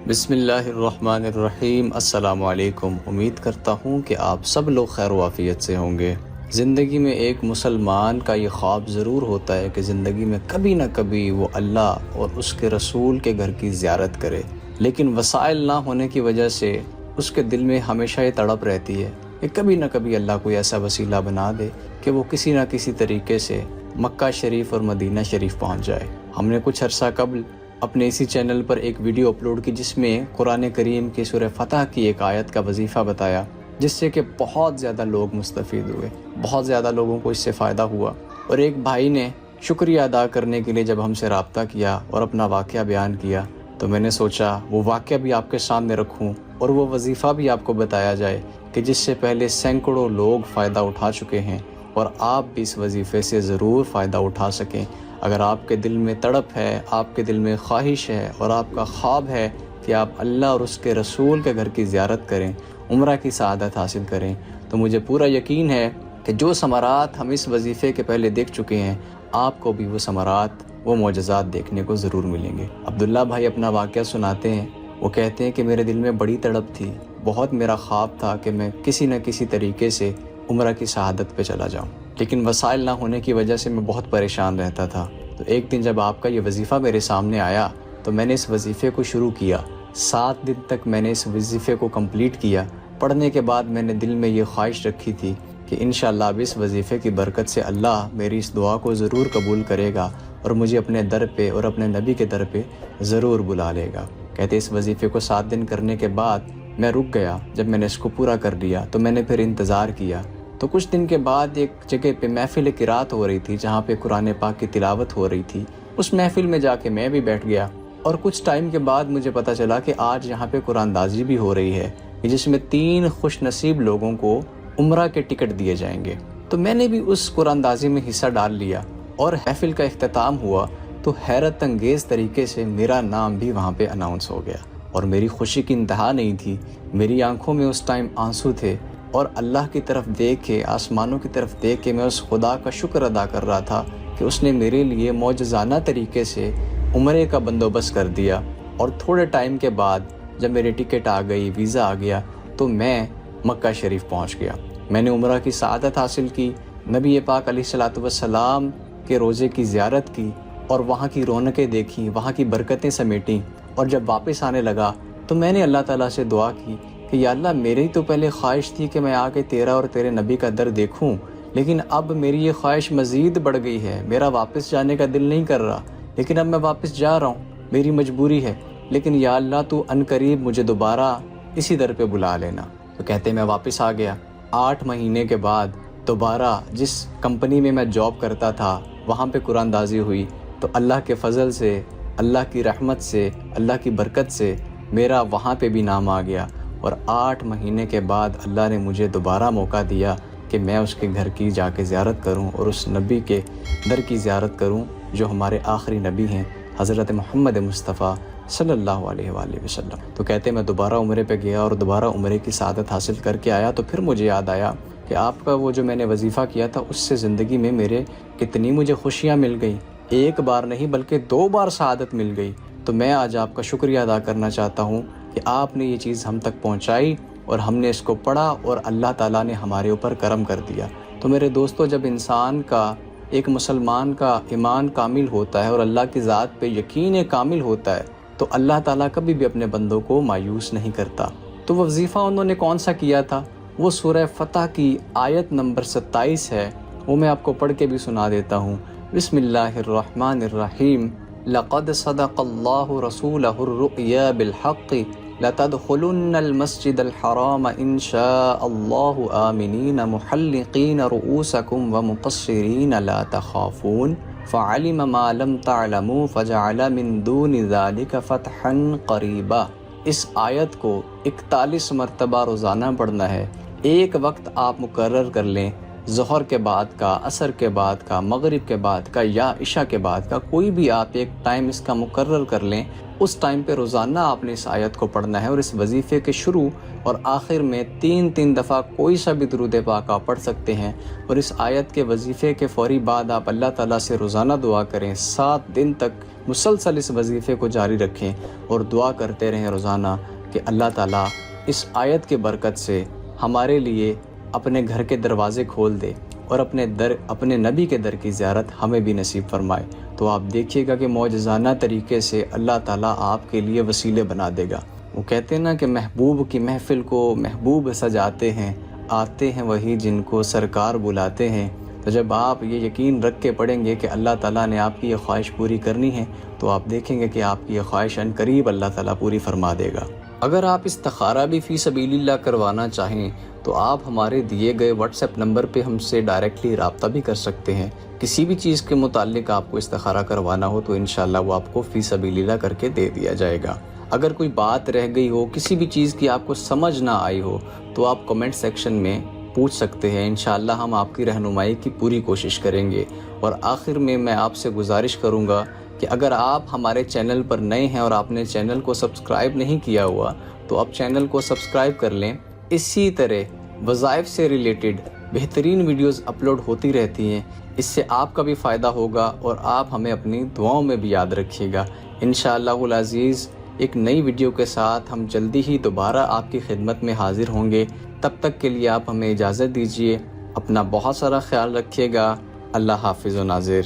بسم اللہ الرحمن الرحیم۔ السلام علیکم۔ امید کرتا ہوں کہ آپ سب لوگ خیر و عافیت سے ہوں گے۔ زندگی میں ایک مسلمان کا یہ خواب ضرور ہوتا ہے کہ زندگی میں کبھی نہ کبھی وہ اللہ اور اس کے رسول کے گھر کی زیارت کرے، لیکن وسائل نہ ہونے کی وجہ سے اس کے دل میں ہمیشہ یہ تڑپ رہتی ہے کہ کبھی نہ کبھی اللہ کوئی ایسا وسیلہ بنا دے کہ وہ کسی نہ کسی طریقے سے مکہ شریف اور مدینہ شریف پہنچ جائے۔ ہم نے کچھ عرصہ قبل اپنے اسی چینل پر ایک ویڈیو اپلوڈ کی جس میں قرآن کریم کی سورہ فتح کی ایک آیت کا وظیفہ بتایا، جس سے کہ بہت زیادہ لوگ مستفید ہوئے، بہت زیادہ لوگوں کو اس سے فائدہ ہوا۔ اور ایک بھائی نے شکریہ ادا کرنے کے لیے جب ہم سے رابطہ کیا اور اپنا واقعہ بیان کیا تو میں نے سوچا وہ واقعہ بھی آپ کے سامنے رکھوں اور وہ وظیفہ بھی آپ کو بتایا جائے کہ جس سے پہلے سینکڑوں لوگ فائدہ اٹھا چکے ہیں، اور آپ بھی اس وظیفے سے ضرور فائدہ اٹھا سکیں۔ اگر آپ کے دل میں تڑپ ہے، آپ کے دل میں خواہش ہے اور آپ کا خواب ہے کہ آپ اللہ اور اس کے رسول کے گھر کی زیارت کریں، عمرہ کی سعادت حاصل کریں، تو مجھے پورا یقین ہے کہ جو ثمرات ہم اس وظیفے کے پہلے دیکھ چکے ہیں، آپ کو بھی وہ ثمرات، وہ معجزات دیکھنے کو ضرور ملیں گے۔ عبداللہ بھائی اپنا واقعہ سناتے ہیں۔ وہ کہتے ہیں کہ میرے دل میں بڑی تڑپ تھی، بہت میرا خواب تھا کہ میں کسی نہ کسی طریقے سے عمرہ کی شہادت پہ چلا جاؤں، لیکن وسائل نہ ہونے کی وجہ سے میں بہت پریشان رہتا تھا۔ تو ایک دن جب آپ کا یہ وظیفہ میرے سامنے آیا تو میں نے اس وظیفے کو شروع کیا۔ 7 دن تک میں نے اس وظیفے کو کمپلیٹ کیا۔ پڑھنے کے بعد میں نے دل میں یہ خواہش رکھی تھی کہ انشاءاللہ اب اس وظیفے کی برکت سے اللہ میری اس دعا کو ضرور قبول کرے گا اور مجھے اپنے در پہ اور اپنے نبی کے در پہ ضرور بلا لے گا۔ کہتے اس وظیفے کو 7 دن کرنے کے بعد میں رک گیا۔ جب میں نے اس کو پورا کر لیا تو میں نے پھر انتظار کیا۔ تو کچھ دن کے بعد ایک جگہ پہ محفل قرات ہو رہی تھی جہاں پہ قرآن پاک کی تلاوت ہو رہی تھی۔ اس محفل میں جا کے میں بھی بیٹھ گیا، اور کچھ ٹائم کے بعد مجھے پتہ چلا کہ آج یہاں پہ قرآن دازی بھی ہو رہی ہے جس میں 3 خوش نصیب لوگوں کو عمرہ کے ٹکٹ دیے جائیں گے۔ تو میں نے بھی اس قرآن دازی میں حصہ ڈال لیا، اور محفل کا اختتام ہوا تو حیرت انگیز طریقے سے میرا نام بھی وہاں پہ اناؤنس ہو گیا، اور میری خوشی کی انتہا نہیں تھی۔ میری آنکھوں میں اس ٹائم آنسو تھے، اور اللہ کی طرف دیکھ کے، آسمانوں کی طرف دیکھ کے میں اس خدا کا شکر ادا کر رہا تھا کہ اس نے میرے لیے معجزانہ طریقے سے عمرے کا بندوبست کر دیا۔ اور تھوڑے ٹائم کے بعد جب میری ٹکٹ آ گئی، ویزا آ گیا، تو میں مکہ شریف پہنچ گیا۔ میں نے عمرہ کی سعادت حاصل کی، نبی پاک علیہ الصلوۃ والسلام کے روضے کی زیارت کی، اور وہاں کی رونقیں دیکھیں، وہاں کی برکتیں سمیٹیں۔ اور جب واپس آنے لگا تو میں نے اللہ تعالیٰ سے دعا کی کہ یا اللہ، میری تو پہلے خواہش تھی کہ میں آ کے تیرا اور تیرے نبی کا در دیکھوں، لیکن اب میری یہ خواہش مزید بڑھ گئی ہے، میرا واپس جانے کا دل نہیں کر رہا، لیکن اب میں واپس جا رہا ہوں، میری مجبوری ہے، لیکن یا اللہ تو عنقریب مجھے دوبارہ اسی در پہ بلا لینا۔ تو کہتے میں واپس آ گیا۔ 8 مہینے کے بعد دوبارہ جس کمپنی میں میں جاب کرتا تھا وہاں پہ قرآن دازی ہوئی، تو اللہ کے فضل سے، اللہ کی رحمت سے، اللہ کی برکت سے میرا وہاں پہ بھی نام آ گیا، اور 8 مہینے کے بعد اللہ نے مجھے دوبارہ موقع دیا کہ میں اس کے گھر کی جا کے زیارت کروں اور اس نبی کے در کی زیارت کروں جو ہمارے آخری نبی ہیں، حضرت محمد مصطفیٰ صلی اللہ علیہ وآلہ وسلم۔ تو کہتے میں دوبارہ عمرے پہ گیا اور دوبارہ عمرے کی سعادت حاصل کر کے آیا، تو پھر مجھے یاد آیا کہ آپ کا وہ جو میں نے وظیفہ کیا تھا اس سے زندگی میں میرے کتنی مجھے خوشیاں مل گئی، ایک بار نہیں بلکہ 2 بار سعادت مل گئی۔ تو میں آج آپ کا شکریہ ادا کرنا چاہتا ہوں کہ آپ نے یہ چیز ہم تک پہنچائی اور ہم نے اس کو پڑھا اور اللہ تعالیٰ نے ہمارے اوپر کرم کر دیا۔ تو میرے دوستو، جب انسان کا، ایک مسلمان کا ایمان کامل ہوتا ہے اور اللہ کی ذات پہ یقین کامل ہوتا ہے تو اللہ تعالیٰ کبھی بھی اپنے بندوں کو مایوس نہیں کرتا۔ تو وہ وظیفہ انہوں نے کون سا کیا تھا؟ وہ سورہ فتح کی آیت نمبر 27 ہے، وہ میں آپ کو پڑھ کے بھی سنا دیتا ہوں۔ بسم اللہ الرحمن الرحیم۔ لقد صدق اللہ رسولہ الرؤیا بالحق لتدخلن المسجد الحرام ان شاء اللہ آمنین محلقین رؤوسکم ومقصرین لا تخافون فعلم ما لم تعلموا فجعل من دون ذلك فتحا قریبا۔ اس آیت کو 41 مرتبہ روزانہ پڑھنا ہے۔ ایک وقت آپ مقرر کر لیں ظہر کے بعد کا، عصر کے بعد کا، مغرب کے بعد کا یا عشاء کے بعد کا، کوئی بھی آپ ایک ٹائم اس کا مقرر کر لیں، اس ٹائم پہ روزانہ آپ نے اس آیت کو پڑھنا ہے، اور اس وظیفے کے شروع اور آخر میں 3 دفعہ کوئی سا بھی درود پاک آپ پڑھ سکتے ہیں، اور اس آیت کے وظیفے کے فوری بعد آپ اللہ تعالیٰ سے روزانہ دعا کریں، 7 دن تک مسلسل اس وظیفے کو جاری رکھیں اور دعا کرتے رہیں روزانہ کہ اللہ تعالیٰ اس آیت کے برکت سے ہمارے لیے اپنے گھر کے دروازے کھول دے اور اپنے نبی کے در کی زیارت ہمیں بھی نصیب فرمائے۔ تو آپ دیکھیے گا کہ معجزانہ طریقے سے اللہ تعالیٰ آپ کے لیے وسیلے بنا دے گا۔ وہ کہتے ہیں نا کہ محبوب کی محفل کو محبوب سجاتے ہیں، آتے ہیں وہی جن کو سرکار بلاتے ہیں۔ تو جب آپ یہ یقین رکھ کے پڑھیں گے کہ اللہ تعالیٰ نے آپ کی یہ خواہش پوری کرنی ہے، تو آپ دیکھیں گے کہ آپ کی یہ خواہش ان قریب اللہ تعالیٰ پوری فرما دے گا۔ اگر آپ استخارہ بھی فی سبیل اللہ کروانا چاہیں تو آپ ہمارے دیے گئے واٹس ایپ نمبر پہ ہم سے ڈائریکٹلی رابطہ بھی کر سکتے ہیں۔ کسی بھی چیز کے متعلق آپ کو استخارہ کروانا ہو تو انشاءاللہ وہ آپ کو فی سبیل اللہ کر کے دے دیا جائے گا۔ اگر کوئی بات رہ گئی ہو، کسی بھی چیز کی آپ کو سمجھ نہ آئی ہو، تو آپ کمنٹ سیکشن میں پوچھ سکتے ہیں، انشاءاللہ ہم آپ کی رہنمائی کی پوری کوشش کریں گے۔ اور آخر میں آپ سے گزارش کروں گا کہ اگر آپ ہمارے چینل پر نئے ہیں اور آپ نے چینل کو سبسکرائب نہیں کیا ہوا تو آپ چینل کو سبسکرائب کر لیں۔ اسی طرح وظائف سے ریلیٹڈ بہترین ویڈیوز اپلوڈ ہوتی رہتی ہیں، اس سے آپ کا بھی فائدہ ہوگا اور آپ ہمیں اپنی دعاؤں میں بھی یاد رکھیے گا۔ انشاءاللہ العزیز ایک نئی ویڈیو کے ساتھ ہم جلدی ہی دوبارہ آپ کی خدمت میں حاضر ہوں گے۔ تب تک کے لیے آپ ہمیں اجازت دیجیے، اپنا بہت سارا خیال رکھیے گا۔ اللہ حافظ و ناظر۔